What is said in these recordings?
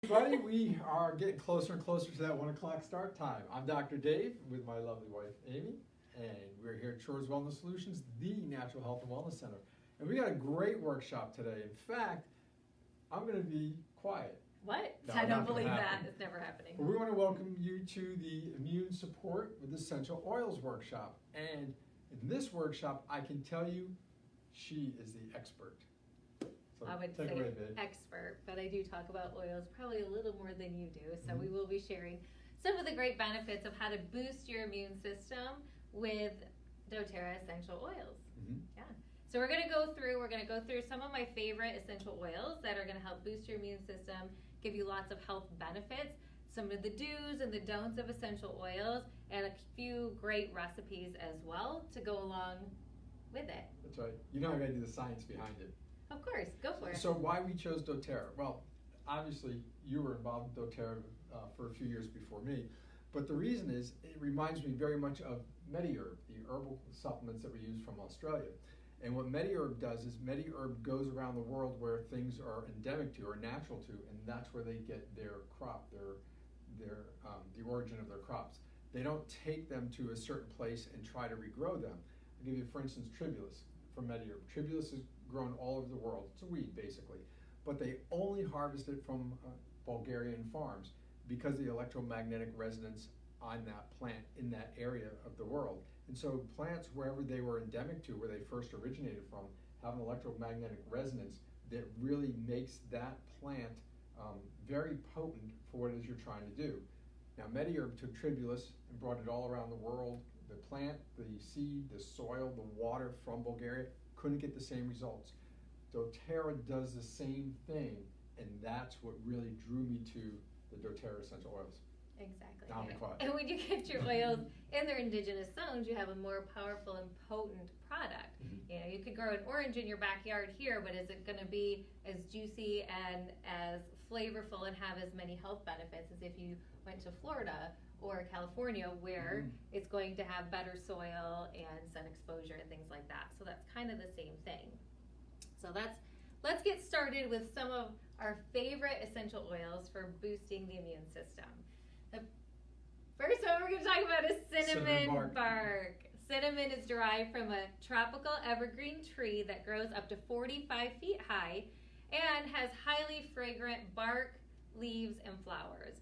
Everybody, we are getting closer and closer to that 1 o'clock start time. I'm Dr. Dave with my lovely wife Amy, and we're here at Shores Wellness Solutions, the Natural Health and Wellness Center. And we got a great workshop today. In fact, I'm going to be quiet. What? No, I not don't gonna believe happen. that. It's never happening. But we want to welcome you to the Immune Support with Essential Oils workshop. And in this workshop, I can tell you, she is the expert. So I would take say it away, babe. expert, but I do talk about oils probably a little more than you do. So Mhm. we will be sharing some of the great benefits of how to boost your immune system with doTERRA essential oils. Mhm. Yeah. So we're going to go through some of my favorite essential oils that are going to help boost your immune system, give you lots of health benefits, some of the do's and the don'ts of essential oils, and a few great recipes as well to go along with it. That's right. You know I got to do the science behind it. Of course, go for it. So why we chose doTERRA? Well, obviously you were involved with doTERRA for a few years before me, but the reason is it reminds me very much of MediHerb, the herbal supplements that we use from Australia. And what MediHerb does is MediHerb goes around the world where things are endemic to or natural to, and that's where they get their crop, the origin of their crops. They don't take them to a certain place and try to regrow them. I'll give you, for instance, tribulus from MediHerb. Tribulus is grown all over the world. It's a weed, basically. But they only harvest it from Bulgarian farms because of the electromagnetic resonance on that plant in that area of the world. And so plants, wherever they were endemic to, where they first originated from, have an electromagnetic resonance that really makes that plant very potent for what it is you're trying to do. Now, MediHerb took tribulus and brought it all around the world. The plant, the seed, the soil, the water from Bulgaria couldn't get the same results. doTERRA does the same thing, and that's what really drew me to the doTERRA essential oils. Exactly. Now I'm quiet. And when you get your oils in their indigenous zones, you have a more powerful and potent product. Mm-hmm. You know, you could grow an orange in your backyard here, but is it going to be as juicy and as flavorful and have as many health benefits as if you went to Florida or California, where it's going to have better soil and sun exposure and things like that? So that's kind of the same thing. So let's get started with some of our favorite essential oils for boosting the immune system. The first one we're going to talk about is cinnamon bark. Cinnamon is derived from a tropical evergreen tree that grows up to 45 feet high and has highly fragrant bark, leaves, and flowers.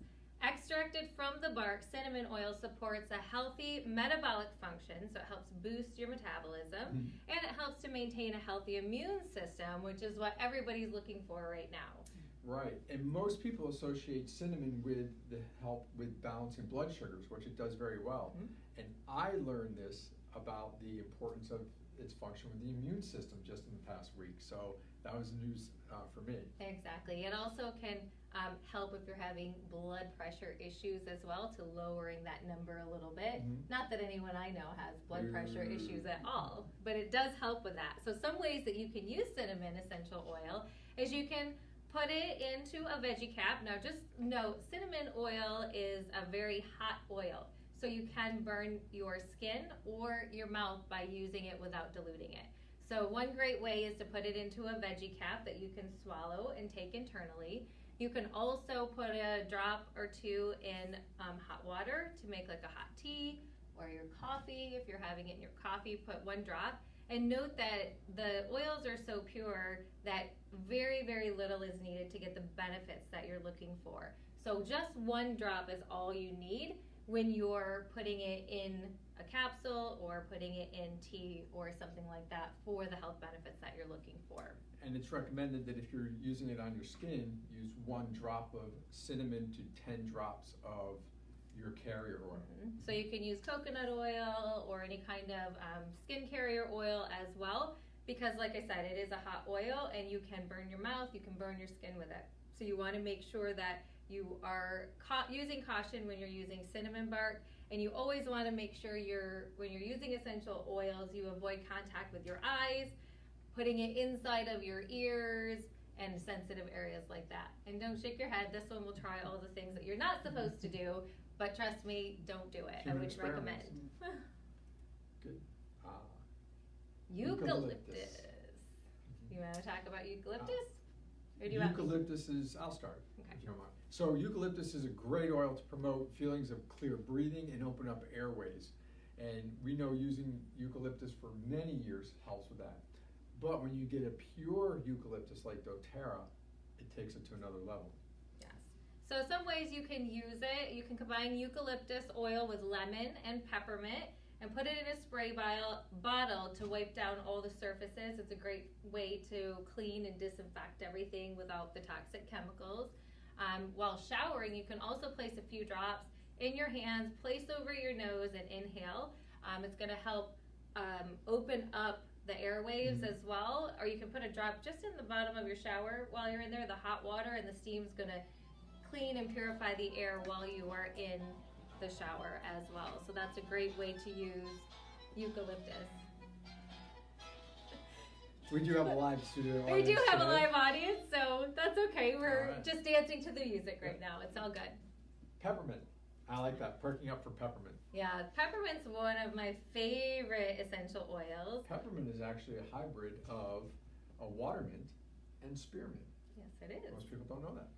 Extracted from the bark, cinnamon oil supports a healthy metabolic function, so it helps boost your metabolism, and it helps to maintain a healthy immune system, which is what everybody's looking for right now. Right, and most people associate cinnamon with the help with balancing blood sugars, which it does very well. Mm-hmm. And I learned this about the importance of its function with the immune system just in the past week. So that was news for me. Exactly. It also can help if you're having blood pressure issues as well, to lowering that number a little bit. Mm-hmm. Not that anyone I know has blood pressure issues at all, but it does help with that. So some ways that you can use cinnamon essential oil is you can put it into a veggie cap. Now just note, cinnamon oil is a very hot oil, so you can burn your skin or your mouth by using it without diluting it. So one great way is to put it into a veggie cap that you can swallow and take internally. You can also put a drop or two in hot water to make like a hot tea, or your coffee. If you're having it in your coffee, put one drop. And note that the oils are so pure that very, very little is needed to get the benefits that you're looking for. So just one drop is all you need when you're putting it in a capsule or putting it in tea or something like that for the health benefits that you're looking for. And it's recommended that if you're using it on your skin, use 1 drop of cinnamon to 10 drops of your carrier oil. Mm-hmm. So you can use coconut oil or any kind of skin carrier oil as well, because like I said, it is a hot oil and you can burn your mouth, you can burn your skin with it. So you want to make sure that you are using caution when you're using cinnamon bark, and you always want to make sure when you're using essential oils, you avoid contact with your eyes, putting it inside of your ears, and sensitive areas like that. And don't shake your head. This one will try all the things that you're not supposed to do, but trust me, don't do it. Human I would experiments. recommend. Good. Eucalyptus. You want to talk about eucalyptus? Or do you want me? Eucalyptus is, I'll start, Okay. if you don't mind. So eucalyptus is a great oil to promote feelings of clear breathing and open up airways. And we know using eucalyptus for many years helps with that. But when you get a pure eucalyptus like doTERRA, it takes it to another level. Yes. So some ways you can use it, you can combine eucalyptus oil with lemon and peppermint and put it in a spray bottle to wipe down all the surfaces. It's a great way to clean and disinfect everything without the toxic chemicals. While showering, you can also place a few drops in your hands, place over your nose and inhale. It's going to help open up the airwaves as well, or you can put a drop just in the bottom of your shower while you're in there, the hot water, and the steam's going to clean and purify the air while you are in the shower as well. So that's a great way to use eucalyptus. We do have a live studio We audience do have a today. live audience, so that's okay. We're Alright. just dancing to the music right now. It's all good. Peppermint. I like that, perking up for peppermint. Yeah, peppermint's one of my favorite essential oils. Peppermint is actually a hybrid of a watermint and spearmint. Yes, it is. Most people don't know that.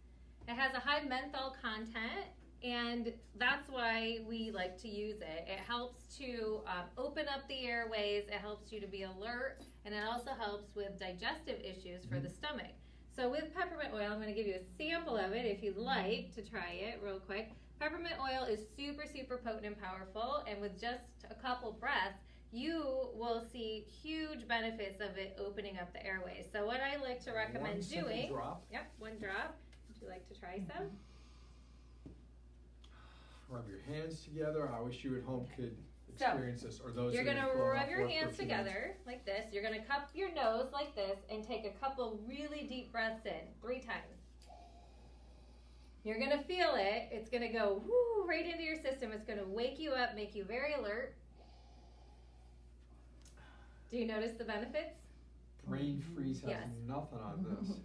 It has a high menthol content, and that's why we like to use it. It helps to open up the airways, it helps you to be alert, and it also helps with digestive issues for the stomach. So with peppermint oil, I'm going to give you a sample of it if you'd like to try it real quick. Peppermint oil is super, super potent and powerful, and with just a couple breaths, you will see huge benefits of it opening up the airways. So what I like to recommend One simple doing, drop. yep, one drop. Would you like to try some? Rub your hands together. I wish you at home could So, experience this, or those You're who gonna have grown rub up your with hands a few minutes. together like this. You're gonna cup your nose like this and take a couple really deep breaths in 3 times. You're gonna feel it. It's gonna go whoo right into your system. It's gonna wake you up, make you very alert. Do you notice the benefits? Brain freeze has Yes. nothing on this.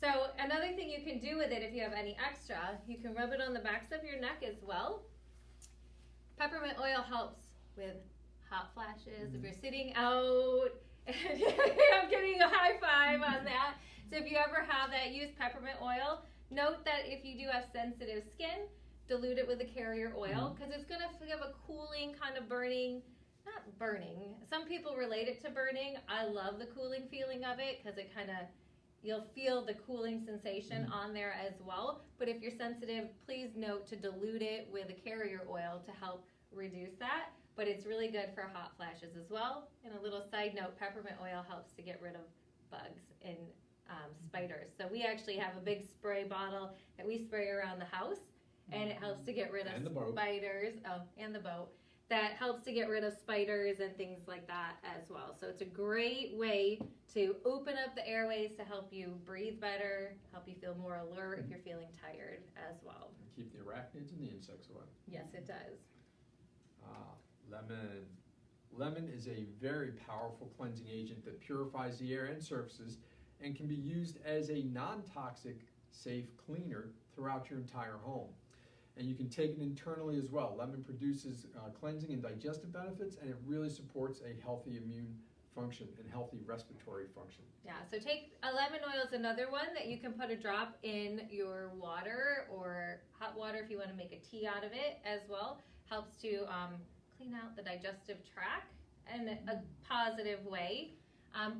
So another thing you can do with it, if you have any extra, you can rub it on the backs of your neck as well. Peppermint oil helps with hot flashes. If you're sitting out, I'm getting a high five on that. So if you ever have that, use peppermint oil. Note that if you do have sensitive skin, dilute it with a carrier oil because it's going to give a cooling kind of burning. Not burning. Some people relate it to burning. I love the cooling feeling of it because it kind of, you'll feel the cooling sensation on there as well. But if you're sensitive, please note to dilute it with a carrier oil to help reduce that. But it's really good for hot flashes as well. And a little side note, peppermint oil helps to get rid of bugs and spiders. So we actually have a big spray bottle that we spray around the house, and it helps to get rid of And the boat. spiders. Oh, and the boat. That helps to get rid of spiders and things like that as well. So it's a great way to open up the airways to help you breathe better, help you feel more alert if you're feeling tired as well. And keep the arachnids and the insects away. Yes, it does. Lemon. Lemon is a very powerful cleansing agent that purifies the air and surfaces and can be used as a non-toxic, safe cleaner throughout your entire home. And you can take it internally as well. Lemon produces cleansing and digestive benefits, and it really supports a healthy immune function and healthy respiratory function. Yeah, so take lemon oil is another one that you can put a drop in your water or hot water if you want to make a tea out of it as well. Helps to clean out the digestive tract in a positive way.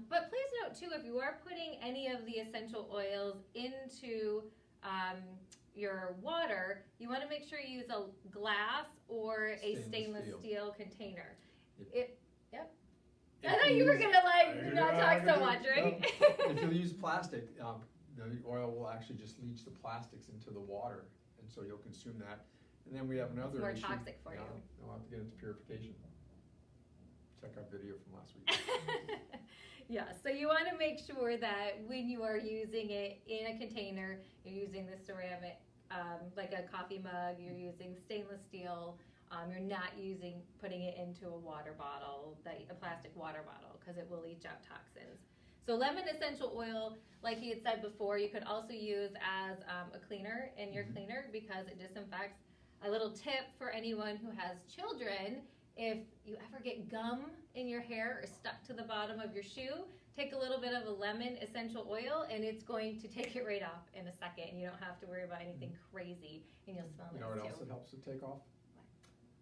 But please note too, if you are putting any of the essential oils into your water, you want to make sure you use a glass or a stainless steel container. I thought you were gonna not talk so much, right? If you use plastic, the oil will actually just leach the plastics into the water, and so you'll consume that. And then we have another more issue. toxic for you. I'll have to get into purification. Check our video from last week. Yeah, so you want to make sure that when you are using it in a container, you're using the ceramic, like a coffee mug, you're using stainless steel, you're not putting it into a water bottle, a plastic water bottle, because it will leach out toxins. So lemon essential oil, like he had said before, you could also use as a cleaner in your cleaner because it disinfects. A little tip for anyone who has children: if you ever get gum in your hair or stuck to the bottom of your shoe, take a little bit of a lemon essential oil, and it's going to take it right off in a second, and you don't have to worry about anything crazy, and you'll smell You nice know what too. else it helps to take off?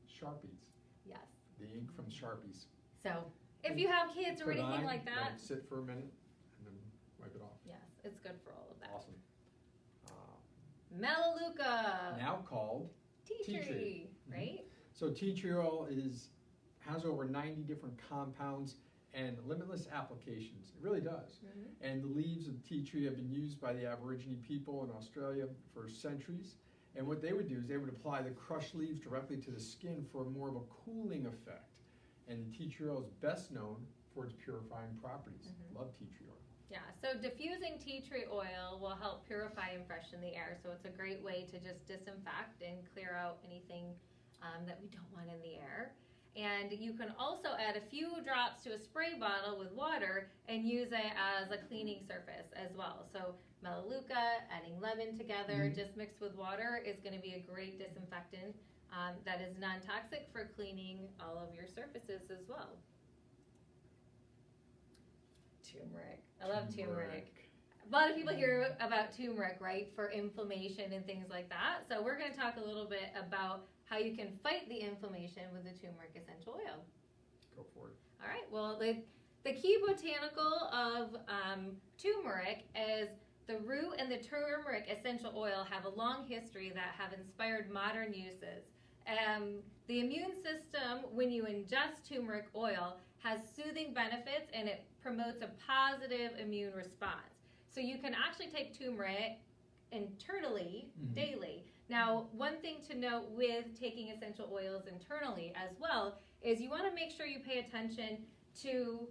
Sharpies. Yes. The ink from Sharpies. So if you have kids or Put it anything on, like let that, it sit for a minute, and then wipe it off. yes, it's good for all of that. Awesome. Melaleuca. Now called Tea tea tree, tree. right? So tea tree oil has over 90 different compounds and limitless applications. It really does. Mm-hmm. And the leaves of tea tree have been used by the Aborigine people in Australia for centuries. And what they would do is they would apply the crushed leaves directly to the skin for more of a cooling effect. And the tea tree oil is best known for its purifying properties. Mhm. Love tea tree oil. Yeah, so diffusing tea tree oil will help purify and freshen the air. So it's a great way to just disinfect and clear out anything that we don't want in the air. And you can also add a few drops to a spray bottle with water and use it as a cleaning surface as well. So Melaleuca, adding lemon together, just mixed with water, is going to be a great disinfectant that is non-toxic for cleaning all of your surfaces as well. Turmeric. I love turmeric. A lot of people hear about turmeric, right, for inflammation and things like that. So we're going to talk a little bit about how you can fight the inflammation with the turmeric essential oil. Go for it. All right. Well, the key botanical of turmeric is the root and the turmeric essential oil have a long history that have inspired modern uses. The immune system, when you ingest turmeric oil, has soothing benefits and it promotes a positive immune response. So you can actually take turmeric internally daily. Now, one thing to note with taking essential oils internally as well is you want to make sure you pay attention to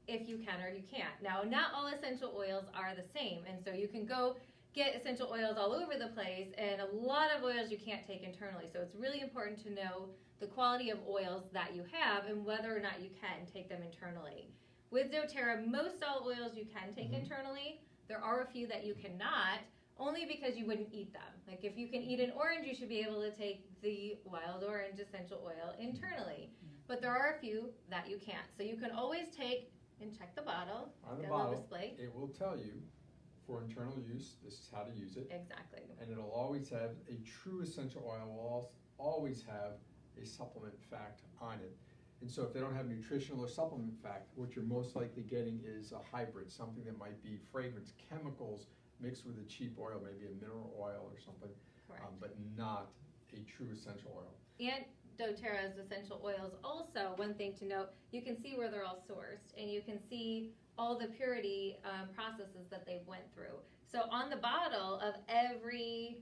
if you can or you can't. Now, not all essential oils are the same, and so you can go get essential oils all over the place, and a lot of oils you can't take internally. So it's really important to know the quality of oils that you have and whether or not you can take them internally. With doTERRA, most all oils you can take internally. There are a few that you cannot, only because you wouldn't eat them. Like if you can eat an orange, you should be able to take the wild orange essential oil internally. But there are a few that you can't. So you can always take and check the bottle. On the Got a bottle, little display. it will tell you for internal use, this is how to use it. Exactly. And it'll always have a true essential oil will always have a supplement fact on it. And so if they don't have nutritional or supplement fact, what you're most likely getting is a hybrid, something that might be fragrance, chemicals mixed with a cheap oil, maybe a mineral oil or something, but not a true essential oil. And doTERRA's essential oils also, one thing to note, you can see where they're all sourced and you can see all the purity processes that they've went through. So on the bottle of every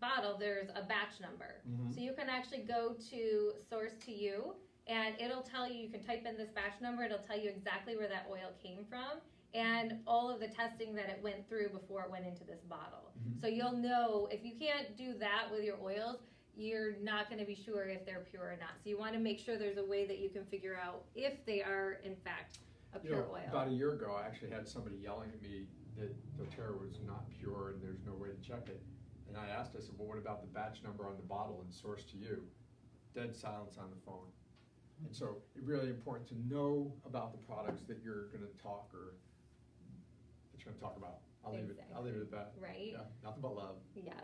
bottle, there's a batch number. So you can actually go to Source to You and it'll tell you, you can type in this batch number, it'll tell you exactly where that oil came from and all of the testing that it went through before it went into this bottle. So you'll know, if you can't do that with your oils, you're not going to be sure if they're pure or not. So you want to make sure there's a way that you can figure out if they are in fact a pure oil. About a year ago, I actually had somebody yelling at me that doTERRA was not pure and there's no way to check it. And I asked, I said, well, what about the batch number on the bottle and Source to You? Dead silence on the phone. And so it's really important to know about the products that you're going to talk or that you're going to talk about. I'll leave it at that. Right? Yeah, nothing but love. Yes.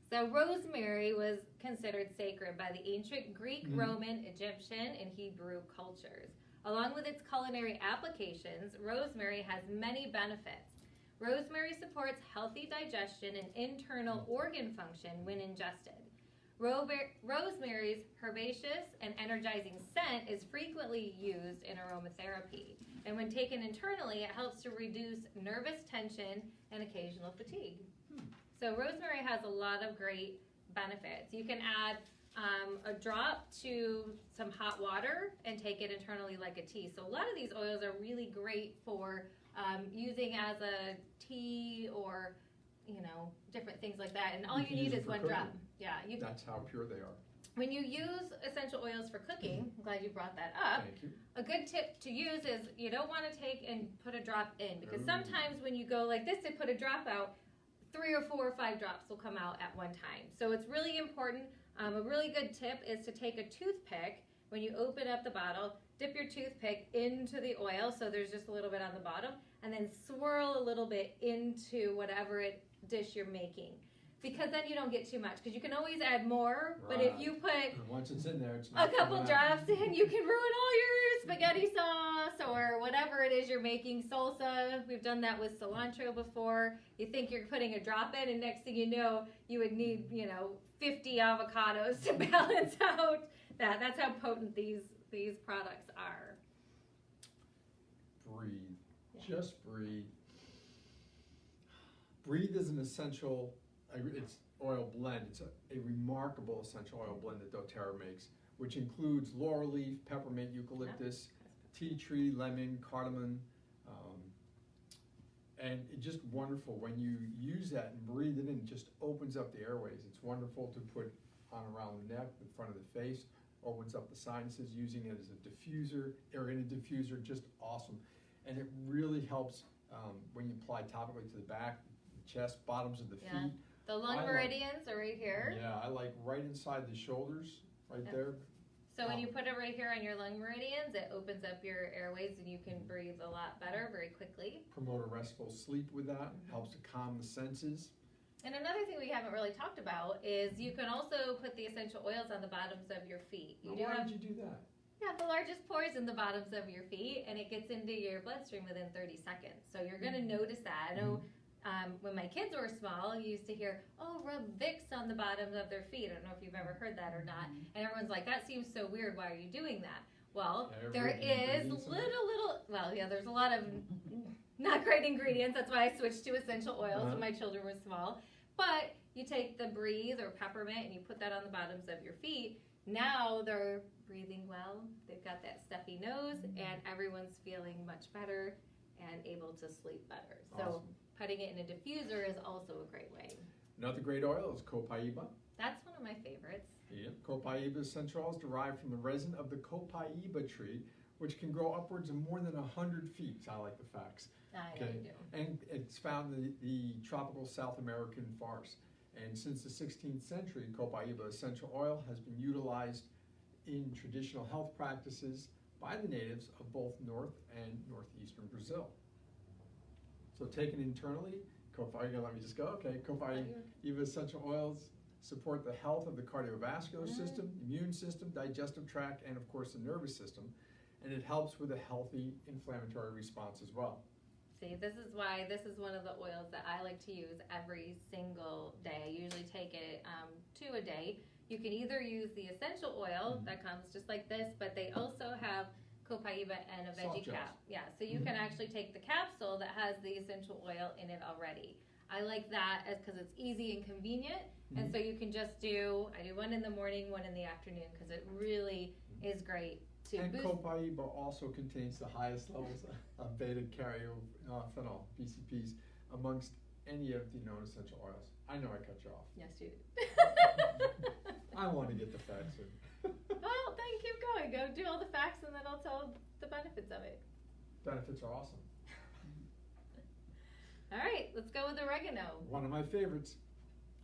So rosemary was considered sacred by the ancient Greek, Roman, Egyptian, and Hebrew cultures. Along with its culinary applications, rosemary has many benefits. Rosemary supports healthy digestion and internal organ function when ingested. Rosemary's herbaceous and energizing scent is frequently used in aromatherapy. And when taken internally, it helps to reduce nervous tension and occasional fatigue. So rosemary has a lot of great benefits. You can add a drop to some hot water and take it internally like a tea. So a lot of these oils are really great for using as a tea or, different things like that. And all you need is one drop. Yeah, That's how pure they are. When you use essential oils for cooking, I'm glad you brought that up. Thank you. A good tip to use is you don't want to take and put a drop in, because sometimes when you go like this to put a drop out, 3 or 4 or 5 drops will come out at one time. So it's really important. A really good tip is to take a toothpick when you open up the bottle, dip your toothpick into the oil, so there's just a little bit on the bottom, and then swirl a little bit into whatever dish you're making. Because then you don't get too much, because you can always add more, but if you put once it's in there, it's a not couple coming out. drops in, you can ruin all your spaghetti sauce or whatever it is you're making, salsa. We've done that with cilantro before. You think you're putting a drop in, and next thing you know, you would need, 50 avocados to balance out that. That's how potent these products are. Breathe. Yeah. Just breathe. Breathe is an essential, it's oil blend. It's a remarkable essential oil blend that doTERRA makes, which includes laurel leaf, peppermint, eucalyptus, tea tree, lemon, cardamom, and it's just wonderful. When you use that and breathe it in, it just opens up the airways. It's wonderful to put on around the neck, in front of the face, opens up the sinuses, using it as a diffuser, or in a diffuser, just awesome. And it really helps when you apply topically to the back, the chest, bottoms of the feet. The lung meridians are right here. Yeah, I like right inside the shoulders, right there. So when you put it right here on your lung meridians, it opens up your airways and you can breathe a lot better very quickly. Promote a restful sleep with that, helps to calm the senses. And another thing we haven't really talked about is you can also put the essential oils on the bottoms of your feet. Why did you do that? You have the largest pores in the bottoms of your feet, and it gets into your bloodstream within 30 seconds. So you're going to notice that. I know when my kids were small, you used to hear, oh, rub Vicks on the bottoms of their feet. I don't know if you've ever heard that or not. And everyone's like, that seems so weird. Why are you doing that? Well, there is there's a lot of not great ingredients. That's why I switched to essential oils when my children were small. But you take the Breathe or peppermint and you put that on the bottoms of your feet. Now they're breathing well. They've got that stuffy nose, and everyone's feeling much better and able to sleep better. So putting it in a diffuser is also a great way. Another great oil is copaiba. That's one of my favorites. Yeah, copaiba essential oil is derived from the resin of the copaiba tree, which can grow upwards of more than 100 feet. I like the facts. I know you do. And it's found in the tropical South American forests. And since the 16th century, copaiba essential oil has been utilized in traditional health practices by the natives of both North and Northeastern Brazil. So taken internally, copaiba essential oils support the health of the cardiovascular system, immune system, digestive tract, and of course the nervous system. And it helps with a healthy inflammatory response as well. See, this is why this is one of the oils that I like to use every single day. I usually take it 2 a day. You can either use the essential oil that comes just like this, but they also have copaiba and a veggie cap. Yeah, so you can actually take the capsule that has the essential oil in it already. I like that because it's easy and convenient, and so you can just I do one in the morning, one in the afternoon, because it really is great. And copaiba also contains the highest levels of beta-caryophenol, BCPs, amongst any of the known essential oils. I know I cut you off. Yes, you did. I want to get the facts in. Well, then keep going. Go do all the facts, and then I'll tell the benefits of it. Benefits are awesome. All right, let's go with oregano. One of my favorites.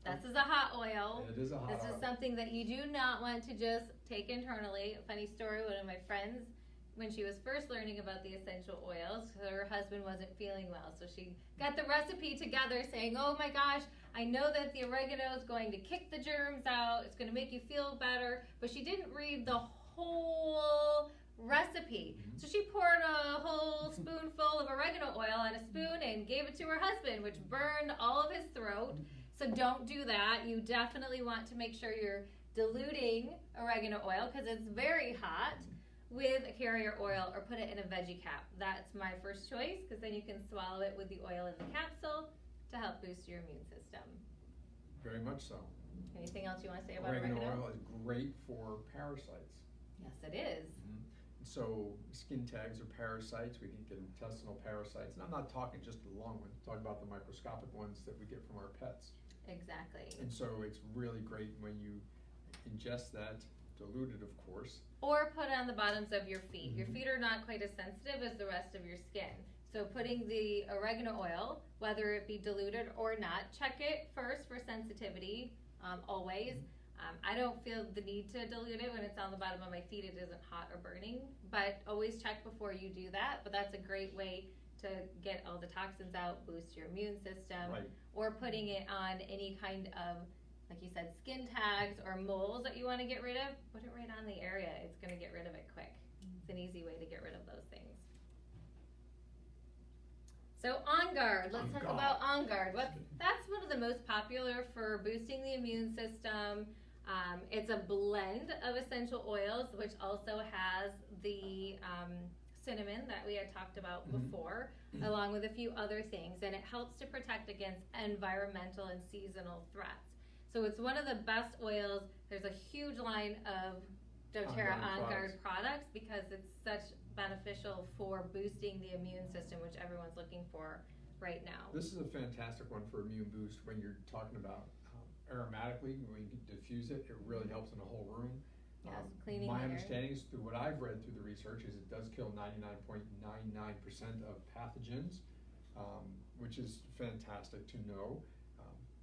This is a hot oil. It is a hot oil. This is something that you do not want to just take internally. A funny story, one of my friends, when she was first learning about the essential oils, her husband wasn't feeling well. So she got the recipe together saying, oh my gosh, I know that the oregano is going to kick the germs out. It's going to make you feel better. But she didn't read the whole recipe. So she poured a whole spoonful of oregano oil on a spoon and gave it to her husband, which burned all of his throat. So don't do that. You definitely want to make sure you're diluting oregano oil because it's very hot with a carrier oil, or put it in a veggie cap. That's my first choice because then you can swallow it with the oil in the capsule to help boost your immune system. Very much so. Anything else you want to say about oregano? Oregano oil is great for parasites. Yes, it is. So skin tags are parasites. We can get intestinal parasites. And I'm not talking just the long ones. I'm talking about the microscopic ones that we get from our pets. Exactly. And so it's really great when you ingest that, diluted of course. Or put on the bottoms of your feet. Your feet are not quite as sensitive as the rest of your skin. So putting the oregano oil, whether it be diluted or not, check it first for sensitivity, always. I don't feel the need to dilute it when it's on the bottom of my feet. It isn't hot or burning, but always check before you do that. But that's a great way to get all the toxins out, boost your immune system, Right. or putting it on any kind of, like you said, skin tags or moles that you want to get rid of. Put it right on the area. It's going to get rid of it quick. It's an easy way to get rid of those things. So On Guard, let's talk about On Guard. That's one of the most popular for boosting the immune system. It's a blend of essential oils, which also has the cinnamon that we had talked about before, along with a few other things, and it helps to protect against environmental and seasonal threats. So it's one of the best oils. There's a huge line of doTERRA On Guard products because it's such beneficial for boosting the immune system, which everyone's looking for right now. This is a fantastic one for immune boost when you're talking about aromatically. When you diffuse it, it really helps in the whole room. Yes, cleaning my the air. understanding is, through what I've read through the research, is it does kill 99.99% of pathogens, which is fantastic to know.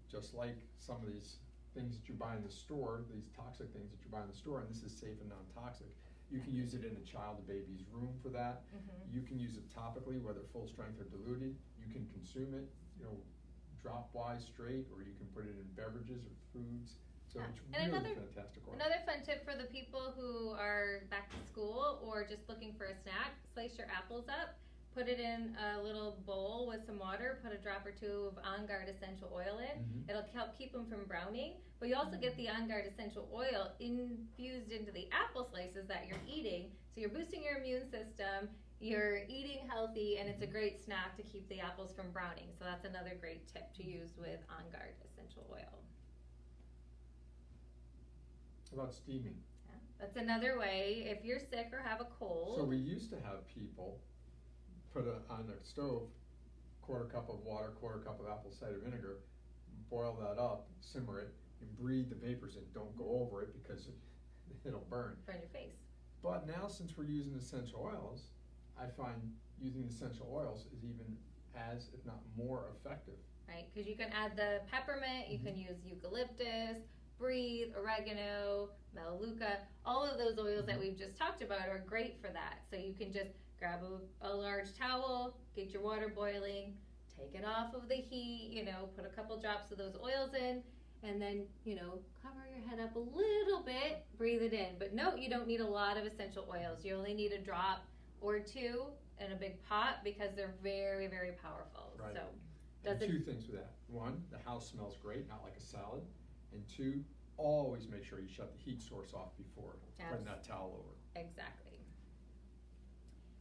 Just like some of these things that you buy in the store, these toxic things that you buy in the store, and this is safe and non-toxic. You can use it in a child, a baby's room for that. You can use it topically, whether full strength or diluted. You can consume it, drop-wise, straight, or you can put it in beverages or foods. So it's and really fantastic oil. Another fun tip for the people who are back to school or just looking for a snack: slice your apples up, put it in a little bowl with some water, put a drop or two of On Guard essential oil in. It'll help keep them from browning, but you also get the On Guard essential oil infused into the apple slices that you're eating, so you're boosting your immune system, you're eating healthy, and it's a great snack to keep the apples from browning. So that's another great tip to use with On Guard essential oil. How about steaming? Yeah, that's another way if you're sick or have a cold. So we used to have people put it on the stove, quarter cup of water, quarter cup of apple cider vinegar, boil that up, simmer it, and breathe the vapors in. Don't go over it because it'll burn. Burn your face. But now, since we're using essential oils, I find using essential oils is even as, if not more, effective. Right, because you can add the peppermint, you can use eucalyptus, breathe, oregano, melaleuca. All of those oils that we've just talked about are great for that. So you can just grab a large towel, get your water boiling, take it off of the heat, put a couple drops of those oils in, and then, cover your head up a little bit, breathe it in. But no, you don't need a lot of essential oils. You only need a drop or two in a big pot because they're very, very powerful. Right. So, and two things with that. One, the house smells great, not like a salad. And two, always make sure you shut the heat source off before putting that towel over. Exactly.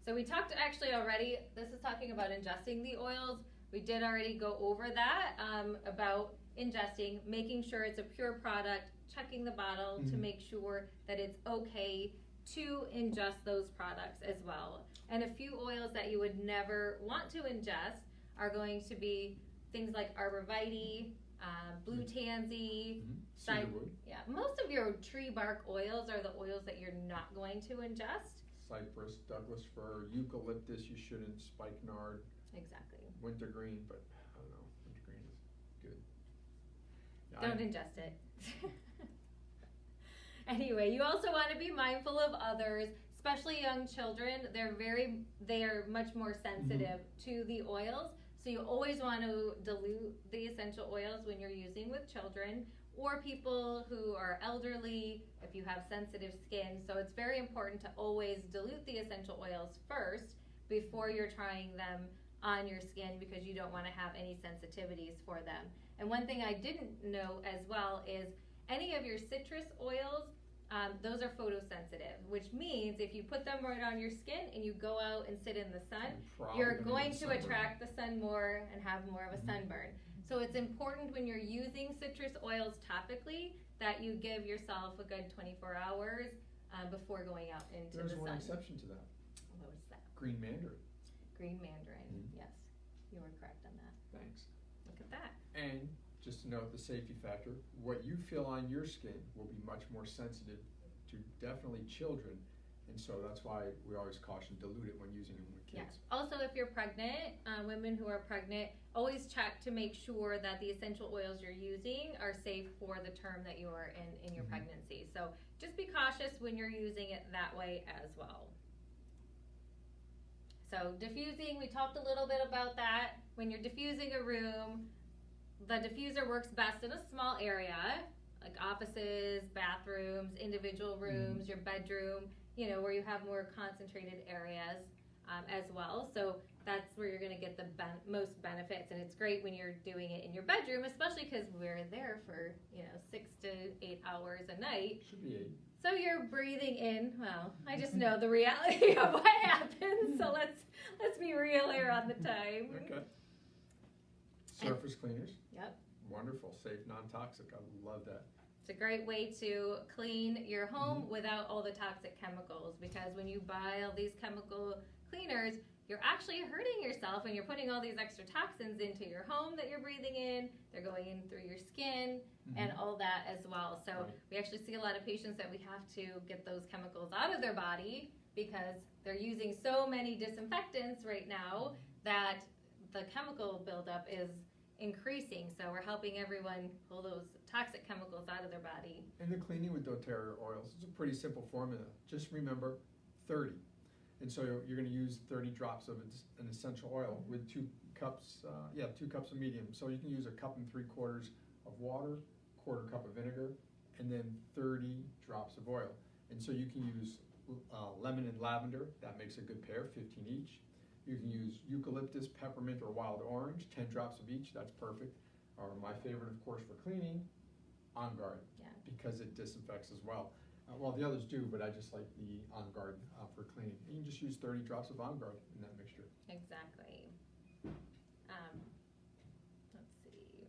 So we talked actually already, this is talking about ingesting the oils. We did already go over that, about ingesting, making sure it's a pure product, checking the bottle to make sure that it's okay to ingest those products as well. And a few oils that you would never want to ingest are going to be things like arborvitae, blue tansy, cedarwood. Yeah, most of your tree bark oils are the oils that you're not going to ingest. Cypress, Douglas fir, eucalyptus, you shouldn't, spikenard. Exactly. Wintergreen, but I don't know, wintergreen is good. Yeah, Don't ingest it. Anyway, you also want to be mindful of others, especially young children. They're much more sensitive to the oils. So you always want to dilute the essential oils when you're using with children or people who are elderly, if you have sensitive skin. So it's very important to always dilute the essential oils first before you're trying them on your skin because you don't want to have any sensitivities for them. And one thing I didn't know as well is any of your citrus oils, those are photosensitive, which means if you put them right on your skin and you go out and sit in the sun, you're going to attract the sun more and have more of a sunburn. So it's important when you're using citrus oils topically that you give yourself a good 24 hours before going out into the sun. There's one exception to that. What was that? Green mandarin. Green mandarin, yes. You were correct on that. Thanks. Look at that. And just to note the safety factor, what you feel on your skin will be much more sensitive to definitely children And so that's why we always caution dilute it when using them with kids. Yeah. Also, if you're pregnant, women who are pregnant, always check to make sure that the essential oils you're using are safe for the term that you are in your pregnancy. So just be cautious when you're using it that way as well. So diffusing, we talked a little bit about that. When you're diffusing a room, the diffuser works best in a small area, like offices, bathrooms, individual rooms, your bedroom, you know, where you have more concentrated areas as well. So that's where you're going to get the most benefits. And it's great when you're doing it in your bedroom, especially because we're there for, 6 to 8 hours a night. Should be 8. So you're breathing in. Well, I just know the reality of what happens. So let's be real here on the time. Okay. Surface cleaners. Yep. Wonderful, safe, non-toxic. I love that. It's a great way to clean your home without all the toxic chemicals, because when you buy all these chemical cleaners, you're actually hurting yourself and you're putting all these extra toxins into your home that you're breathing in. They're going in through your skin and all that as well. So we actually see a lot of patients that we have to get those chemicals out of their body because they're using so many disinfectants right now that the chemical buildup is increasing. So we're helping everyone pull those toxic chemicals out of their body. And the cleaning with doTERRA oils is a pretty simple formula. Just remember 30. And so you're going to use 30 drops of an essential oil with 2 cups, 2 cups of medium. So you can use 1 3/4 cups of water, 1/4 cup of vinegar, and then 30 drops of oil. And so you can use lemon and lavender. That makes a good pair, 15 each. You can use eucalyptus, peppermint, or wild orange, 10 drops of each. That's perfect. Or my favorite, of course, for cleaning, On Guard, because it disinfects as well. Well, the others do, but I just like the On Guard for cleaning. You can just use 30 drops of On Guard in that mixture. Exactly. Let's see.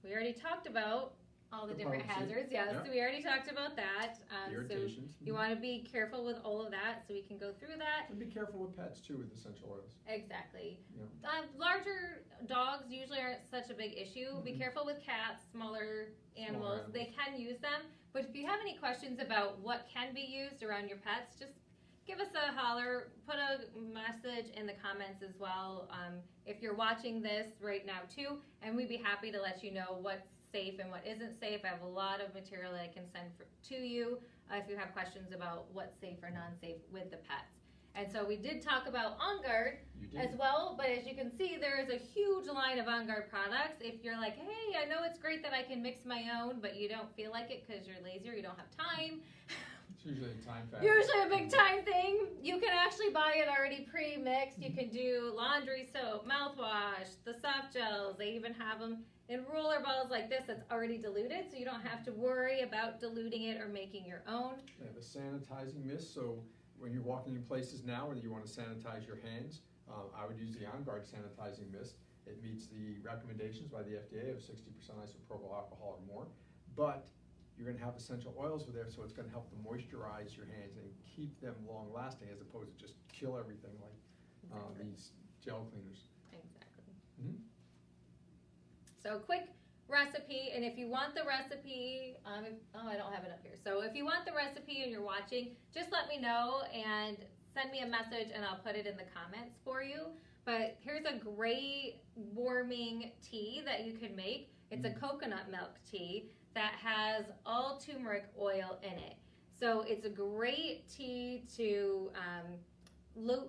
We already talked about all the different hazards. Yes, so we already talked about that. Irritations. So you want to be careful with all of that, so we can go through that. And be careful with pets too with essential oils. Exactly. Yeah. Larger dogs usually aren't such a big issue. Be careful with cats, smaller animals. They can use them. But if you have any questions about what can be used around your pets, just give us a holler, put a message in the comments as well. If you're watching this right now too, and we'd be happy to let you know what's safe and what isn't safe. I have a lot of material that I can send to you if you have questions about what's safe or non-safe with the pets. And so we did talk about On Guard as well, but as you can see, there is a huge line of On Guard products. If you're like, hey, I know it's great that I can mix my own, but you don't feel like it because you're lazy or you don't have time. It's usually a time factor. Usually a big time thing. You can actually buy it already pre-mixed. You can do laundry soap, mouthwash, the soft gels. They even have them in roller balls like this that's already diluted, so you don't have to worry about diluting it or making your own. They have a sanitizing mist, so when you're walking in places now and you want to sanitize your hands, I would use the On Guard sanitizing mist. It meets the recommendations by the FDA of 60% isopropyl alcohol or more, but you're going to have essential oils with there, so it's going to help to moisturize your hands and keep them long lasting as opposed to just kill everything like these gel cleaners. Exactly. So quick recipe, and if you want the recipe, I don't have it up here. So if you want the recipe and you're watching, just let me know and send me a message and I'll put it in the comments for you. But here's a great warming tea that you can make. It's a coconut milk tea that has all turmeric oil in it. So it's a great tea to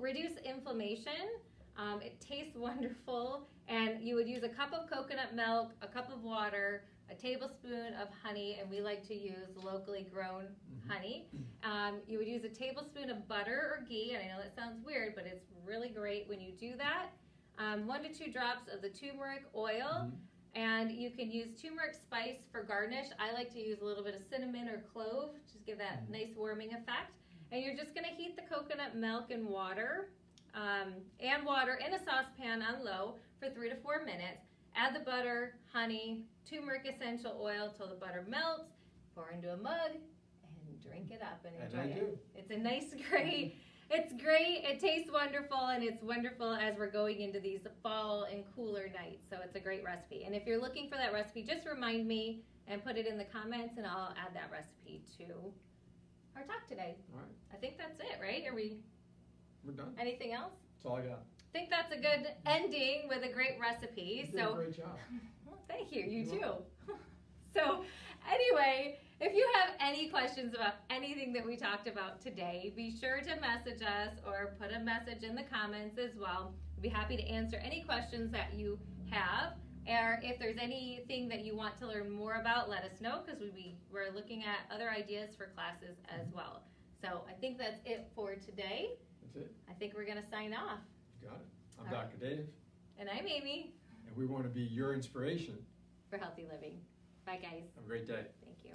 reduce inflammation. It tastes wonderful, and you would use a cup of coconut milk, a cup of water, a tablespoon of honey, and we like to use locally grown honey. You would use a tablespoon of butter or ghee, and I know that sounds weird, but it's really great when you do that. 1 to 2 drops of the turmeric oil, and you can use turmeric spice for garnish. I like to use a little bit of cinnamon or clove, just give that nice warming effect. And you're just going to heat the coconut milk and water in a saucepan on low for 3 to 4 minutes. Add the butter, honey, turmeric essential oil till the butter melts. Pour into a mug and drink it up and enjoy it. It's a nice, great. It's great. It tastes wonderful, and it's wonderful as we're going into these fall and cooler nights. So it's a great recipe. And if you're looking for that recipe, just remind me and put it in the comments, and I'll add that recipe too. our talk today. All right. I think that's it, right? We're done. Anything else? That's all I got. I think that's a good ending with a great recipe. You did a great job. Well, thank you. You too. So anyway, if you have any questions about anything that we talked about today, be sure to message us or put a message in the comments as well. We'd be happy to answer any questions that you have. Or if there's anything that you want to learn more about, let us know, because we're looking at other ideas for classes as well. So I think that's it for today. That's it. I think we're going to sign off. Got it. I'm All right. Dr. Dave. And I'm Amy And we want to be your inspiration. for Healthy Living. Bye, guys. Have a great day. Thank you.